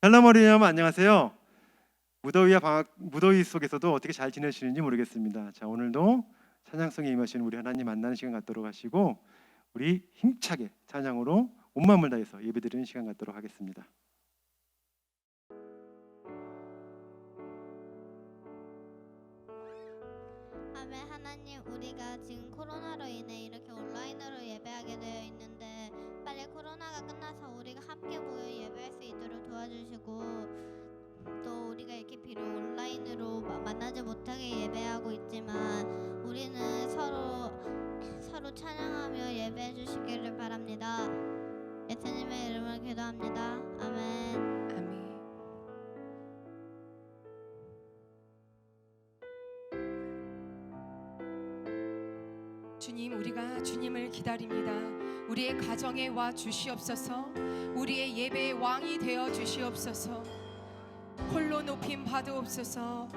샬롬 여러분 안녕하세요. 무더위 속에서도 어떻게 잘 지내시는지 모르겠습니다. 자, 오늘도 찬양성에 임하시는 우리 하나님 만나는 시간 갖도록 하시고 우리 힘차게 찬양으로 온 마음을 다해서 예배드리는 시간 갖도록 하겠습니다. 아멘. 하나님, 우리가 지금 코로나로 인해 이렇게 온라인으로 예배하게 되어 있는데 빨리 코로나가 끝나서 우리가 함께 모여 예배할 수 있도록 도와주시고, 또 우리가 이렇게 비록 온라인으로 만나지 못하게 예배하고 있지만 우리는 서로 찬양하며 예배해 주시기를 바랍니다. 예수님의 이름으로 기도합니다. 아멘. 아멘. 주님, 우리가 주님을 기다립니다. 우리의 가정에 와 주시옵소서. 우리의 예배의 왕이 되어 주시옵소서. 홀로 높임 받으옵소서.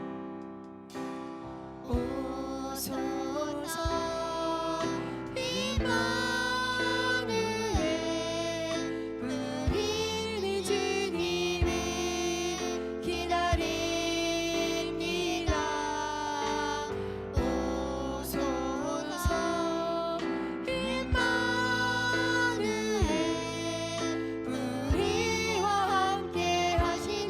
오소서 이마누엘, 우리는 주님을 기다립니다. 오소서 이마누엘, 우리와 함께 하시는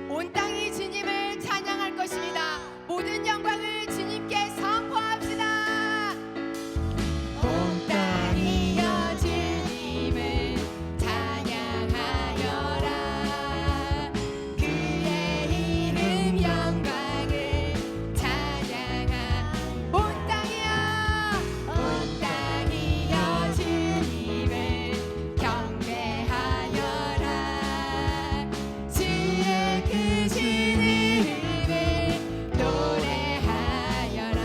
온 땅이 주님을 찬양할 것입니다. 모든 영광을 주님께 선포합시다. 온 땅이여 주님을 찬양하여라. 그의 이름 영광을 찬양하. 온 땅이여 주님을 경배하여라. 주의 크신 이름을 노래하여라.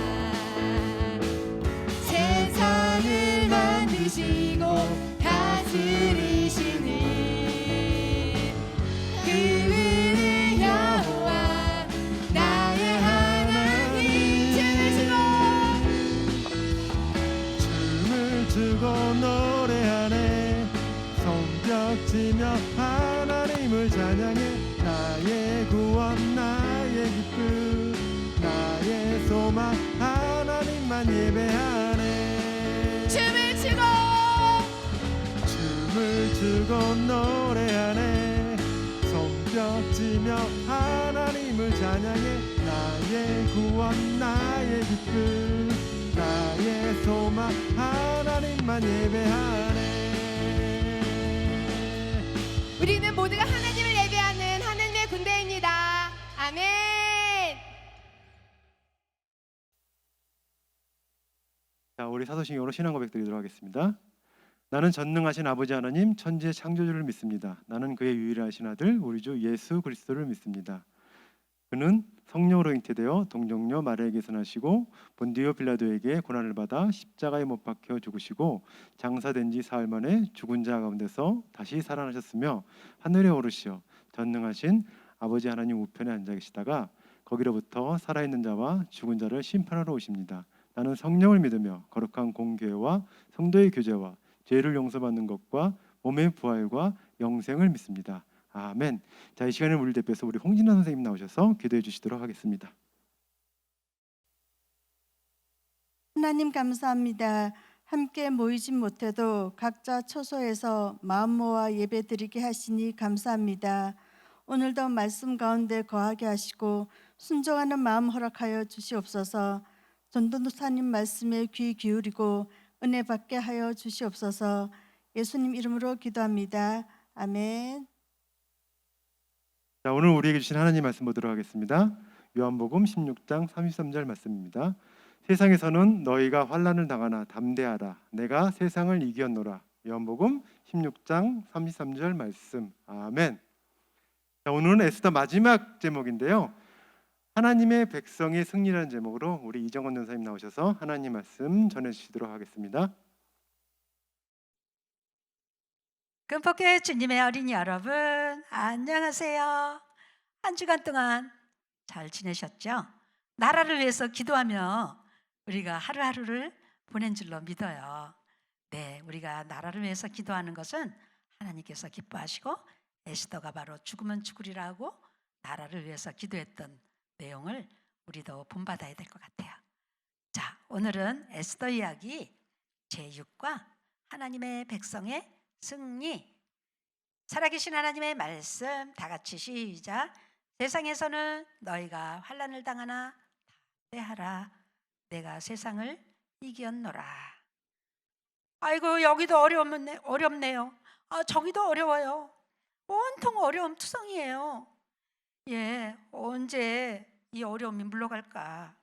세상을 만드시고 다스리시는 그분의 여호와 나의 하나님. 춤을 추고 노래하네. 손뼉치며 하나님을 찬양해. 나의 구원 나의 기쁨 나의 소망 하나님만 예배하네. 춤을 추고 춤을 춤추고 노래하네. 손뼉치며 하나님을 찬양해. 나의 구원 나의 기쁨 나의 소망 하나님만 예배하네. 우리는 모두가 하나님을 예배하는 하나님의 군대입니다. 아멘. 자, 우리 사도신경으로 신앙 고백 드리도록 하겠습니다. 나는 전능하신 아버지 하나님 천지의 창조주를 믿습니다. 나는 그의 유일하신 아들 우리 주 예수 그리스도를 믿습니다. 그는 성령으로 잉태되어 동정녀 마리아에게서 나시고 본디오 빌라도에게 고난을 받아 십자가에 못 박혀 죽으시고 장사된 지 사흘 만에 죽은 자 가운데서 다시 살아나셨으며 하늘에 오르시어 전능하신 아버지 하나님 우편에 앉아 계시다가 거기로부터 살아있는 자와 죽은 자를 심판하러 오십니다. 나는 성령을 믿으며 거룩한 공교회와 성도의 교제와 죄를 용서받는 것과 몸의 부활과 영생을 믿습니다. 아멘. 자, 이 시간에 우리를 대표해서 우리 홍진아 선생님 나오셔서 기도해 주시도록 하겠습니다. 하나님 감사합니다. 함께 모이진 못해도 각자 처소에서 마음 모아 예배드리게 하시니 감사합니다. 오늘도 말씀 가운데 거하게 하시고 순종하는 마음 허락하여 주시옵소서. 전도사님 말씀에 귀 기울이고 은혜 받게 하여 주시옵소서. 예수님 이름으로 기도합니다. 아멘. 자, 오늘 우리에게 주신 하나님 말씀 보도록 하겠습니다. 요한복음 16장 33절 말씀입니다. 세상에서는 너희가 환난을 당하나 담대하라. 내가 세상을 이겼노라. 요한복음 16장 33절 말씀. 아멘. 자, 오늘은 에스더 마지막 제목인데요. 하나님의 백성의 승리라는 제목으로 우리 이정원 전사님 나오셔서 하나님 말씀 전해주시도록 하겠습니다. 금폭교회 주님의 어린이 여러분, 안녕하세요. 한 주간 동안 잘 지내셨죠? 나라를 위해서 기도하며 우리가 하루하루를 보낸 줄로 믿어요. 네, 우리가 나라를 위해서 기도하는 것은 하나님께서 기뻐하시고 에스더가 바로 죽으면 죽으리라고 나라를 위해서 기도했던 내용을 우리도 본받아야 될 것 같아요. 자, 오늘은 에스더 이야기 제6과 하나님의 백성의 승리. 살아계신 하나님의 말씀 다 같이 시작. 세상에서는 너희가 환난을 당하나 담대하라. 내가 세상을 이겼노라. 아이고, 여기도 어렵네요. 저기도 어려워요. 온통 어려움 투성이에요. 예, 언제 이 어려움이 물러갈까?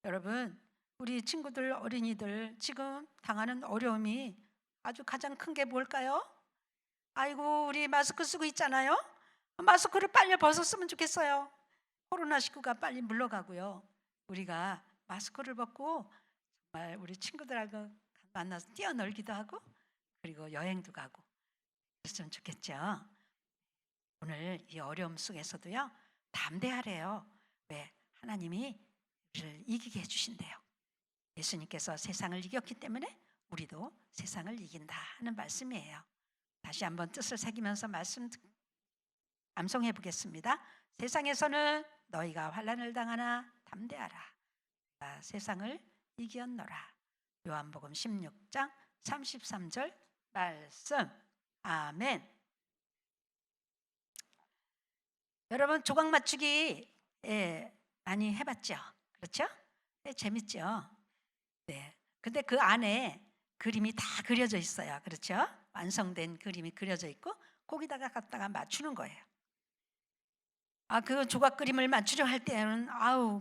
여러분, 우리 친구들, 어린이들 지금 당하는 어려움이 아주 가장 큰 게 뭘까요? 아이고, 우리 마스크 쓰고 있잖아요. 마스크를 빨리 벗었으면 좋겠어요. 코로나19가 빨리 물러가고요. 우리가 마스크를 벗고 정말 우리 친구들하고 만나서 뛰어놀기도 하고 그리고 여행도 가고 그랬으면 좋겠죠. 오늘 이 어려움 속에서도요, 담대하래요. 왜? 하나님이 우리를 이기게 해주신대요. 예수님께서 세상을 이겼기 때문에 우리도 세상을 이긴다 하는 말씀이에요. 다시 한번 뜻을 새기면서 말씀 암송해 보겠습니다. 세상에서는 너희가 환난을 당하나 담대하라. 내가 세상을 이겼노라. 요한복음 16장 33절 말씀. 아멘. 여러분, 조각 맞추기 많이 해봤죠? 그렇죠? 네, 재밌죠? 네. 근데 그 안에 그림이 다 그려져 있어요. 그렇죠? 완성된 그림이 그려져 있고 거기다가 갖다가 맞추는 거예요. 그 조각 그림을 맞추려 할 때는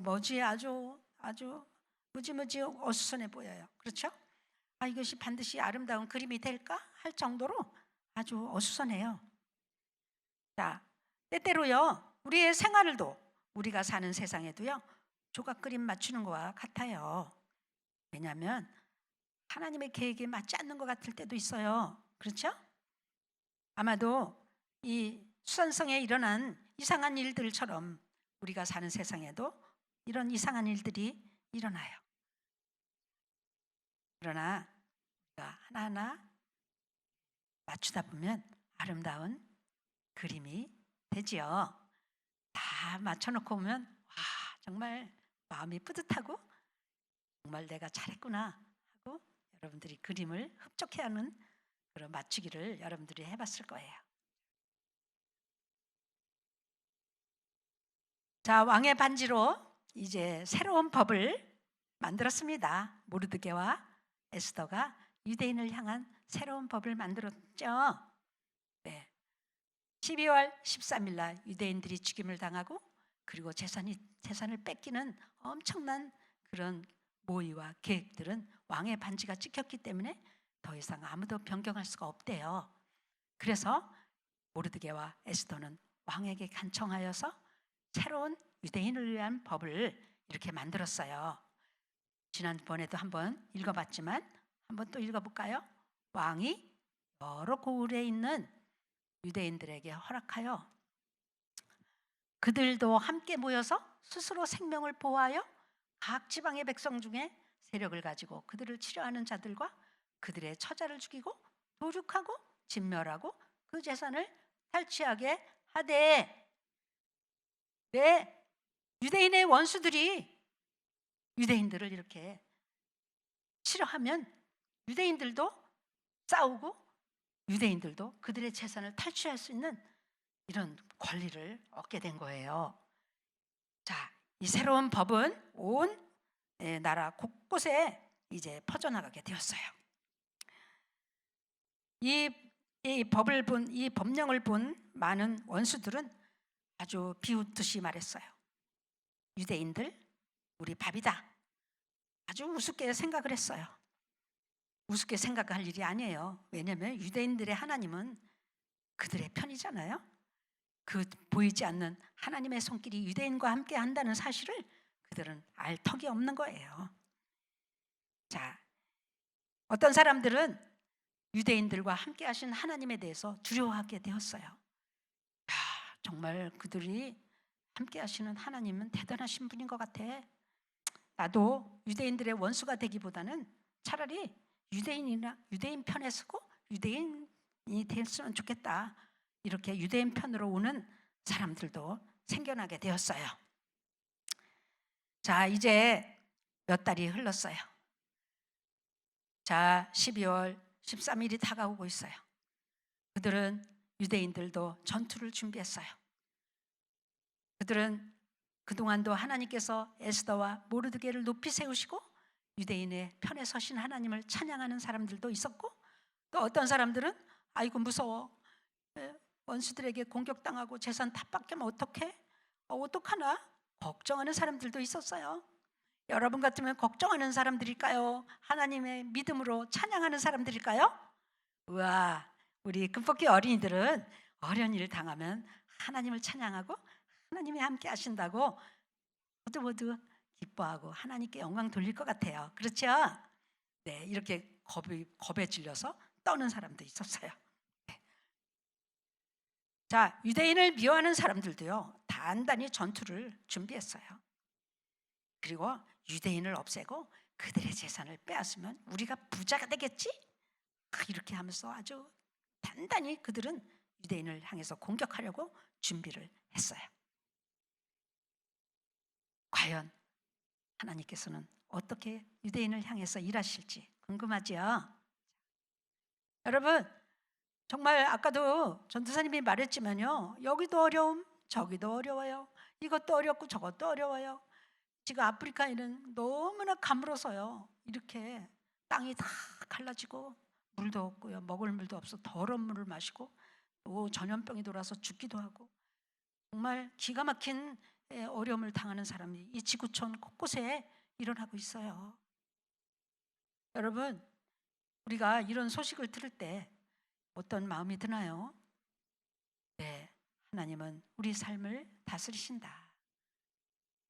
뭐지 아주 무지무지 어수선해 보여요. 그렇죠? 이것이 반드시 아름다운 그림이 될까 할 정도로 아주 어수선해요. 자, 때때로요, 우리의 생활도 우리가 사는 세상에도요, 조각 그림 맞추는 거와 같아요. 왜냐하면 하나님의 계획에 맞지 않는 것 같을 때도 있어요. 그렇죠? 아마도 이 수산성에 일어난 이상한 일들처럼 우리가 사는 세상에도 이런 이상한 일들이 일어나요. 그러나 우리가 하나하나 맞추다 보면 아름다운 그림이 되지요. 다 맞춰놓고 보면 정말 마음이 뿌듯하고 정말 내가 잘했구나 하고 여러분들이 그림을 흡족해하는 그런 맞추기를 여러분들이 해봤을 거예요. 자, 왕의 반지로 이제 새로운 법을 만들었습니다. 모르드게와 에스더가 유대인을 향한 새로운 법을 만들었죠. 네. 12월 13일 날 유대인들이 죽임을 당하고 그리고 재산을 뺏기는 엄청난 그런 모의와 계획들은 왕의 반지가 찍혔기 때문에 더 이상 아무도 변경할 수가 없대요. 그래서 모르드게와 에스더는 왕에게 간청하여서 새로운 유대인을 위한 법을 이렇게 만들었어요. 지난번에도 한번 읽어봤지만 한번 또 읽어볼까요? 왕이 여러 고을에 있는 유대인들에게 허락하여 그들도 함께 모여서 스스로 생명을 보호하여 각 지방의 백성 중에 세력을 가지고 그들을 치료하는 자들과 그들의 처자를 죽이고 도륙하고 진멸하고 그 재산을 탈취하게 하되, 네, 유대인의 원수들이 유대인들을 이렇게 치료하면 유대인들도 싸우고 유대인들도 그들의 재산을 탈취할 수 있는 이런 권리를 얻게 된 거예요. 자, 이 새로운 법은 온 나라 곳곳에 이제 퍼져나가게 되었어요. 이 법령을 본 많은 원수들은 아주 비웃듯이 말했어요. 유대인들, 우리 밥이다. 아주 우습게 생각을 했어요. 우습게 생각할 일이 아니에요. 왜냐하면 유대인들의 하나님은 그들의 편이잖아요. 그 보이지 않는 하나님의 손길이 유대인과 함께 한다는 사실을 그들은 알 턱이 없는 거예요. 자, 어떤 사람들은 유대인들과 함께 하신 하나님에 대해서 두려워하게 되었어요. 야, 정말 그들이 함께 하시는 하나님은 대단하신 분인 것 같아. 나도 유대인들의 원수가 되기보다는 차라리 유대인 편에 서고 유대인이 됐으면 좋겠다. 이렇게 유대인 편으로 오는 사람들도 생겨나게 되었어요. 자, 이제 몇 달이 흘렀어요. 자, 12월 13일이 다가오고 있어요. 그들은 유대인들도 전투를 준비했어요. 그들은 그동안도 하나님께서 에스더와 모르드게를 높이 세우시고 유대인의 편에 서신 하나님을 찬양하는 사람들도 있었고, 또 어떤 사람들은 아이고 무서워, 원수들에게 공격당하고 재산 다 뺏기면 어떡해? 어떡하나? 걱정하는 사람들도 있었어요. 여러분 같으면 걱정하는 사람들일까요? 하나님의 믿음으로 찬양하는 사람들일까요? 우와, 우리 금복기 어린이들은 어려운 일을 당하면 하나님을 찬양하고 하나님이 함께 하신다고 모두 기뻐하고 하나님께 영광 돌릴 것 같아요. 그렇죠? 네, 이렇게 겁에 질려서 떠는 사람도 있었어요. 네. 자, 유대인을 미워하는 사람들도요, 단단히 전투를 준비했어요. 그리고 유대인을 없애고 그들의 재산을 빼앗으면 우리가 부자가 되겠지? 이렇게 하면서 아주 단단히 그들은 유대인을 향해서 공격하려고 준비를 했어요. 과연 하나님께서는 어떻게 유대인을 향해서 일하실지 궁금하지요? 여러분, 정말 아까도 전도사님이 말했지만요, 여기도 어려움, 저기도 어려워요. 이것도 어렵고 저것도 어려워요. 지금 아프리카에는 너무나 가물어서요, 이렇게 땅이 다 갈라지고 물도 없고요, 먹을 물도 없어 더러운 물을 마시고 또 전염병이 돌아서 죽기도 하고 정말 기가 막힌 어려움을 당하는 사람이 이 지구촌 곳곳에 일어나고 있어요. 여러분, 우리가 이런 소식을 들을 때 어떤 마음이 드나요? 네, 하나님은 우리 삶을 다스리신다.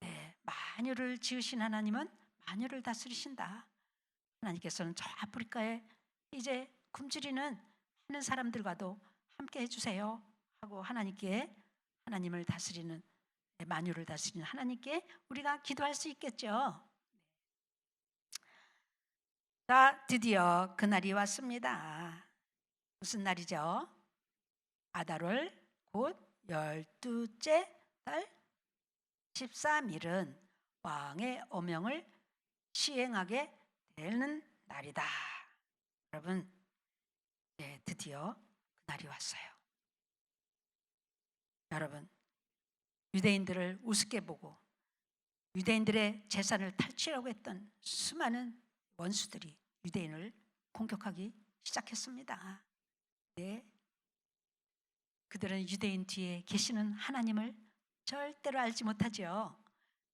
네, 만유를 지으신 하나님은 만유를 다스리신다. 하나님께서는 저 아프리카에 이제 굶주리는 많은 사람들과도 함께 해주세요 하고 하나님을 다스리는, 만유를 다스리는 하나님께 우리가 기도할 수 있겠죠. 자, 드디어 그날이 왔습니다. 무슨 날이죠? 아달월 곧 12째 달 13일은 왕의 어명을 시행하게 되는 날이다. 여러분, 네, 드디어 그날이 왔어요. 여러분, 유대인들을 우습게 보고 유대인들의 재산을 탈취하려고 했던 수많은 원수들이 유대인을 공격하기 시작했습니다. 네, 그들은 유대인 뒤에 계시는 하나님을 절대로 알지 못하죠.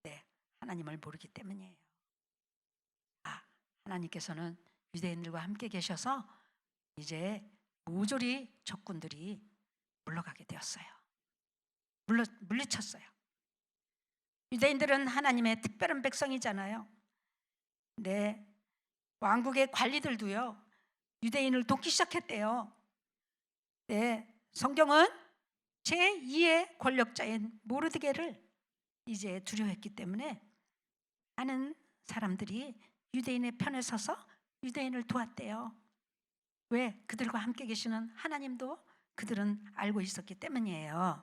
네, 하나님을 모르기 때문이에요. 하나님께서는 유대인들과 함께 계셔서 이제 모조리 적군들이 물러가게 되었어요. 물리쳤어요. 유대인들은 하나님의 특별한 백성이잖아요. 네, 왕국의 관리들도요 유대인을 돕기 시작했대요. 네, 성경은 제2의 권력자인 모르드게를 이제 두려워했기 때문에 많은 사람들이 유대인의 편에 서서 유대인을 도왔대요. 왜? 그들과 함께 계시는 하나님도 그들은 알고 있었기 때문이에요.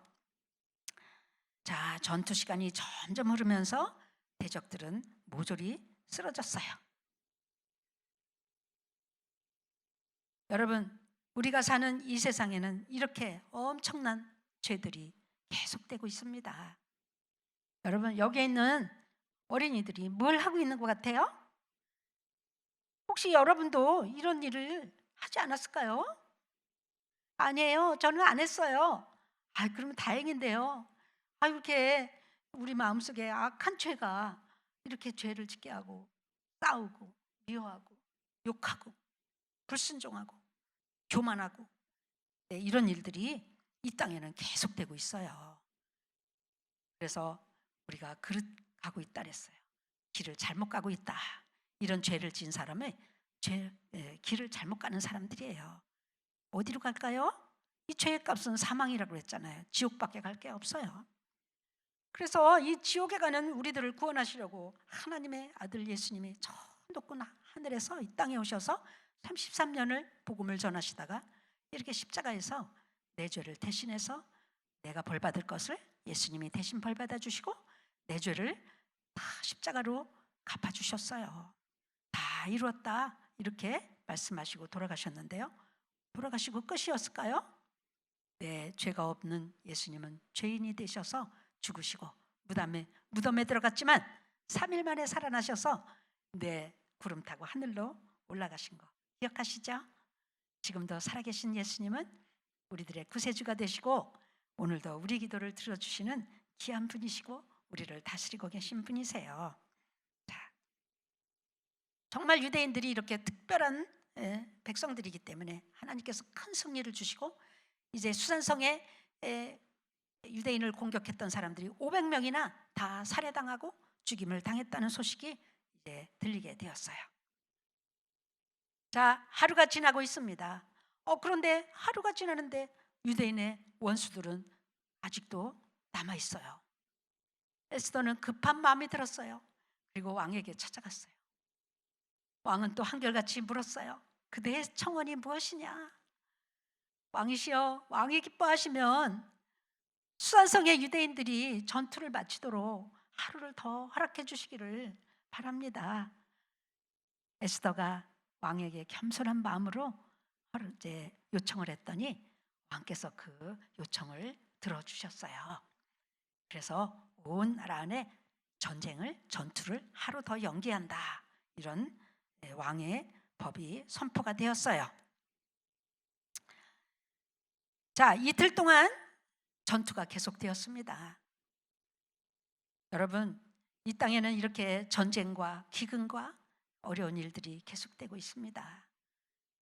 자, 전투 시간이 점점 흐르면서 대적들은 모조리 쓰러졌어요. 여러분, 우리가 사는 이 세상에는 이렇게 엄청난 죄들이 계속되고 있습니다. 여러분, 여기에 있는 어린이들이 뭘 하고 있는 것 같아요? 혹시 여러분도 이런 일을 하지 않았을까요? 아니에요. 저는 안 했어요. 그러면 다행인데요. 이렇게 우리 마음속에 악한 죄가 이렇게 죄를 짓게 하고 싸우고 미워하고 욕하고 불순종하고 교만하고 네, 이런 일들이 이 땅에는 계속되고 있어요. 그래서 우리가 그릇 가고 있다 그랬어요. 길을 잘못 가고 있다. 이런 죄를 지은 사람은 길을 잘못 가는 사람들이에요. 어디로 갈까요? 이 죄의 값은 사망이라고 했잖아요. 지옥밖에 갈 게 없어요. 그래서 이 지옥에 가는 우리들을 구원하시려고 하나님의 아들 예수님이 저 높은 하늘에서 이 땅에 오셔서 33년을 복음을 전하시다가 이렇게 십자가에서 내 죄를 대신해서 내가 벌 받을 것을 예수님이 대신 벌 받아 주시고 내 죄를 다 십자가로 갚아 주셨어요. 다 이루었다 이렇게 말씀하시고 돌아가셨는데요. 돌아가시고 끝이었을까요? 네, 죄가 없는 예수님은 죄인이 되셔서 죽으시고 무덤에 들어갔지만 3일 만에 살아나셔서 네, 구름 타고 하늘로 올라가신 거 기억하시죠? 지금도 살아계신 예수님은 우리들의 구세주가 되시고 오늘도 우리 기도를 들어주시는 귀한 분이시고 우리를 다스리고 계신 분이세요. 자, 정말 유대인들이 이렇게 특별한 백성들이기 때문에 하나님께서 큰 승리를 주시고 이제 수산성에 유대인을 공격했던 사람들이 500명이나 다 살해당하고 죽임을 당했다는 소식이 이제 들리게 되었어요. 자, 하루가 지나고 있습니다. 그런데 하루가 지나는데 유대인의 원수들은 아직도 남아 있어요. 에스더는 급한 마음이 들었어요. 그리고 왕에게 찾아갔어요. 왕은 또 한결같이 물었어요. 그대의 청원이 무엇이냐? 왕이시여, 왕이 기뻐하시면 수산성의 유대인들이 전투를 마치도록 하루를 더 허락해 주시기를 바랍니다. 에스더가 왕에게 겸손한 마음으로 이제 요청을 했더니 왕께서 그 요청을 들어주셨어요. 그래서 온 나라 안에 전투를 하루 더 연기한다. 이런 왕의 법이 선포가 되었어요. 자, 이틀 동안 전투가 계속되었습니다. 여러분, 이 땅에는 이렇게 전쟁과 기근과 어려운 일들이 계속되고 있습니다.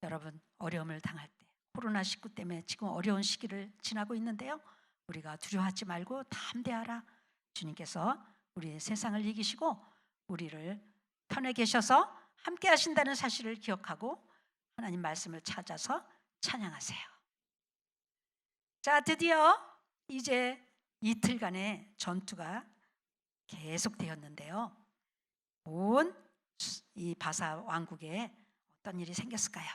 여러분, 어려움을 당할 때 코로나19 때문에 지금 어려운 시기를 지나고 있는데요. 우리가 두려워하지 말고 담대하라. 주님께서 우리의 세상을 이기시고 우리를 편에 계셔서 함께 하신다는 사실을 기억하고 하나님 말씀을 찾아서 찬양하세요. 자, 드디어 이제 이틀간의 전투가 계속되었는데요. 온 이 바사 왕국에 어떤 일이 생겼을까요?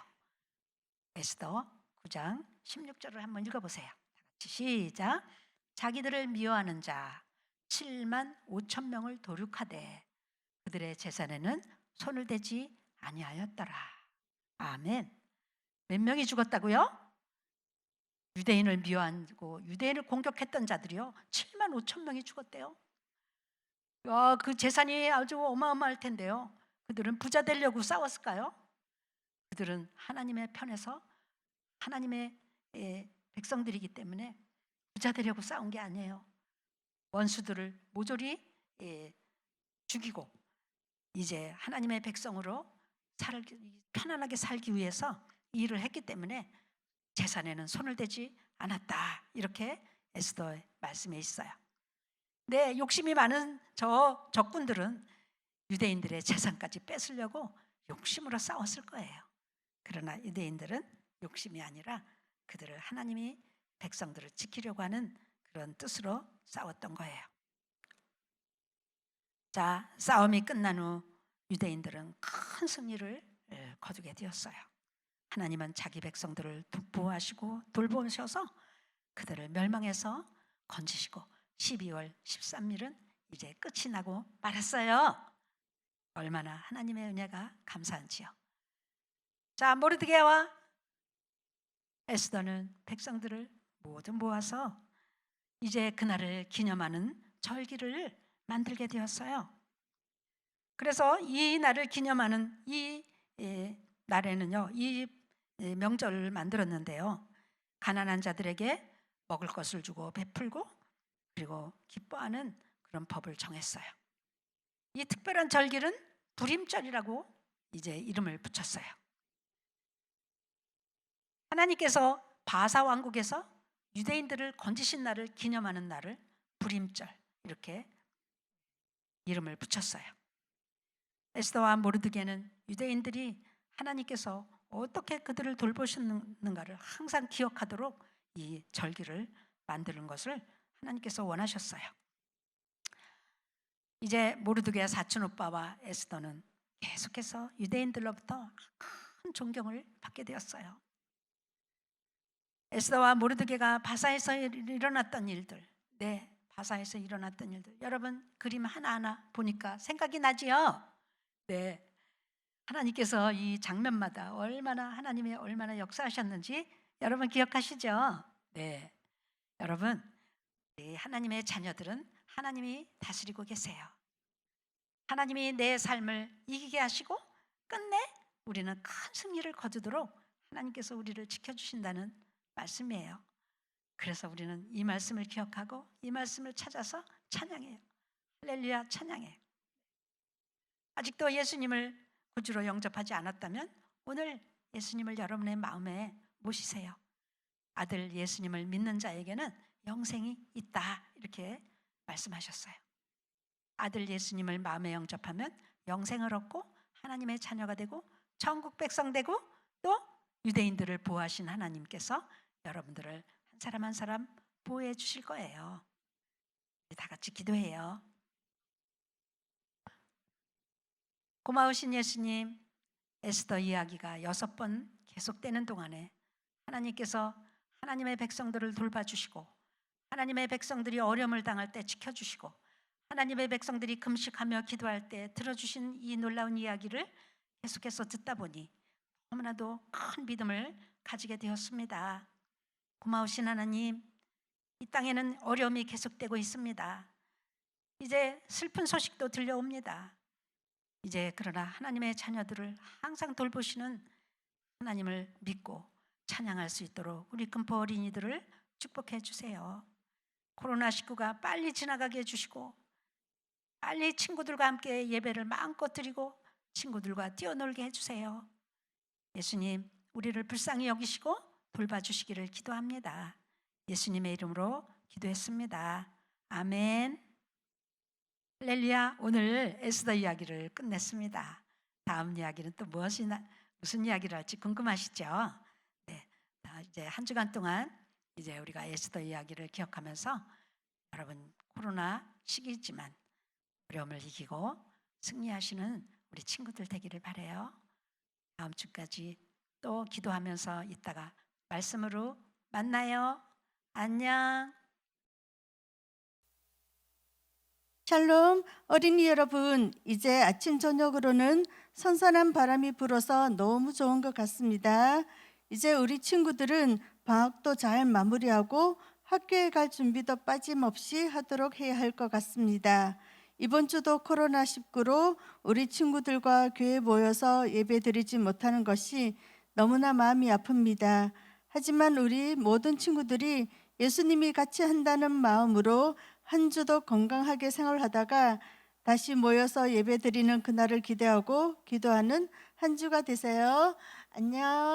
에스더 9장 16절을 한번 읽어보세요. 같이 시작. 자기들을 미워하는 자 7만 5천 명을 도륙하되 그들의 재산에는 손을 대지 아니하였더라. 아멘. 몇 명이 죽었다고요? 유대인을 미워하고 유대인을 공격했던 자들이요 7만 5천 명이 죽었대요. 야, 그 재산이 아주 어마어마할 텐데요. 그들은 부자 되려고 싸웠을까요? 그들은 하나님의 편에서 하나님의 백성들이기 때문에 부자 되려고 싸운 게 아니에요. 원수들을 모조리 죽이고 이제 하나님의 백성으로 편안하게 살기 위해서 이 일을 했기 때문에 재산에는 손을 대지 않았다. 이렇게 에스더의 말씀에 있어요. 네, 욕심이 많은 저 적군들은 유대인들의 재산까지 뺏으려고 욕심으로 싸웠을 거예요. 그러나 유대인들은 욕심이 아니라 그들을 하나님이 백성들을 지키려고 하는 그런 뜻으로 싸웠던 거예요. 자, 싸움이 끝난 후 유대인들은 큰 승리를 거두게 되었어요. 하나님은 자기 백성들을 보호하시고 돌보셔서 그들을 멸망해서 건지시고 12월 13일은 이제 끝이 나고 말았어요. 얼마나 하나님의 은혜가 감사한지요. 자, 모르드게와 에스더는 백성들을 모두 모아서 이제 그날을 기념하는 절기를 만들게 되었어요. 그래서 이 날을 기념하는 이 날에는요, 이 명절을 만들었는데요. 가난한 자들에게 먹을 것을 주고 베풀고 그리고 기뻐하는 그런 법을 정했어요. 이 특별한 절기는 불임절이라고 이제 이름을 붙였어요. 하나님께서 바사 왕국에서 유대인들을 건지신 날을 기념하는 날을 불임절 이렇게 이름을 붙였어요. 에스더와 모르드게는 유대인들이 하나님께서 어떻게 그들을 돌보셨는가를 항상 기억하도록 이 절기를 만드는 것을 하나님께서 원하셨어요. 이제 모르드게 사촌 오빠와 에스더는 계속해서 유대인들로부터 큰 존경을 받게 되었어요. 에스더와 모르드게가 바사에서 일어났던 일들, 바사에서 일어났던 일들, 여러분 그림 하나하나 보니까 생각이 나지요? 네, 하나님께서 이 장면마다 하나님이 얼마나 역사하셨는지 여러분 기억하시죠? 네, 여러분 하나님의 자녀들은 하나님이 다스리고 계세요. 하나님이 내 삶을 이기게 하시고 끝내 우리는 큰 승리를 거두도록 하나님께서 우리를 지켜주신다는 말씀이에요. 그래서 우리는 이 말씀을 기억하고 이 말씀을 찾아서 찬양해요. 할렐루야 찬양해요. 아직도 예수님을 구주로 영접하지 않았다면 오늘 예수님을 여러분의 마음에 모시세요. 아들 예수님을 믿는 자에게는 영생이 있다 이렇게 말씀하셨어요. 아들 예수님을 마음에 영접하면 영생을 얻고 하나님의 자녀가 되고 천국 백성 되고 또 유대인들을 보호하신 하나님께서 여러분들을 한 사람 한 사람 보호해 주실 거예요. 우리 다 같이 기도해요. 고마우신 예수님, 에스더 이야기가 6번 계속되는 동안에 하나님께서 하나님의 백성들을 돌봐주시고 하나님의 백성들이 어려움을 당할 때 지켜주시고 하나님의 백성들이 금식하며 기도할 때 들어주신 이 놀라운 이야기를 계속해서 듣다 보니 너무나도 큰 믿음을 가지게 되었습니다. 고마우신 하나님, 이 땅에는 어려움이 계속되고 있습니다. 이제 슬픈 소식도 들려옵니다. 이제 그러나 하나님의 자녀들을 항상 돌보시는 하나님을 믿고 찬양할 수 있도록 우리 금포 어린이들을 축복해 주세요. 코로나19가 빨리 지나가게 해주시고 빨리 친구들과 함께 예배를 마음껏 드리고 친구들과 뛰어놀게 해주세요. 예수님, 우리를 불쌍히 여기시고 돌봐주시기를 기도합니다. 예수님의 이름으로 기도했습니다. 아멘. 할렐루야. 오늘 에스더 이야기를 끝냈습니다. 다음 이야기는 또 무슨 이야기를 할지 궁금하시죠? 네, 이제 한 주간 동안 이제 우리가 에스더 이야기를 기억하면서 여러분 코로나 시기지만 어려움을 이기고 승리하시는 우리 친구들 되기를 바라요. 다음 주까지 또 기도하면서 있다가 말씀으로 만나요. 안녕. 샬롬 어린이 여러분, 이제 아침 저녁으로는 선선한 바람이 불어서 너무 좋은 것 같습니다. 이제 우리 친구들은 방학도 잘 마무리하고 학교에 갈 준비도 빠짐없이 하도록 해야 할 것 같습니다. 이번 주도 코로나19로 우리 친구들과 교회에 모여서 예배 드리지 못하는 것이 너무나 마음이 아픕니다. 하지만 우리 모든 친구들이 예수님이 같이 한다는 마음으로 한 주도 건강하게 생활하다가 다시 모여서 예배 드리는 그날을 기대하고 기도하는 한 주가 되세요. 안녕.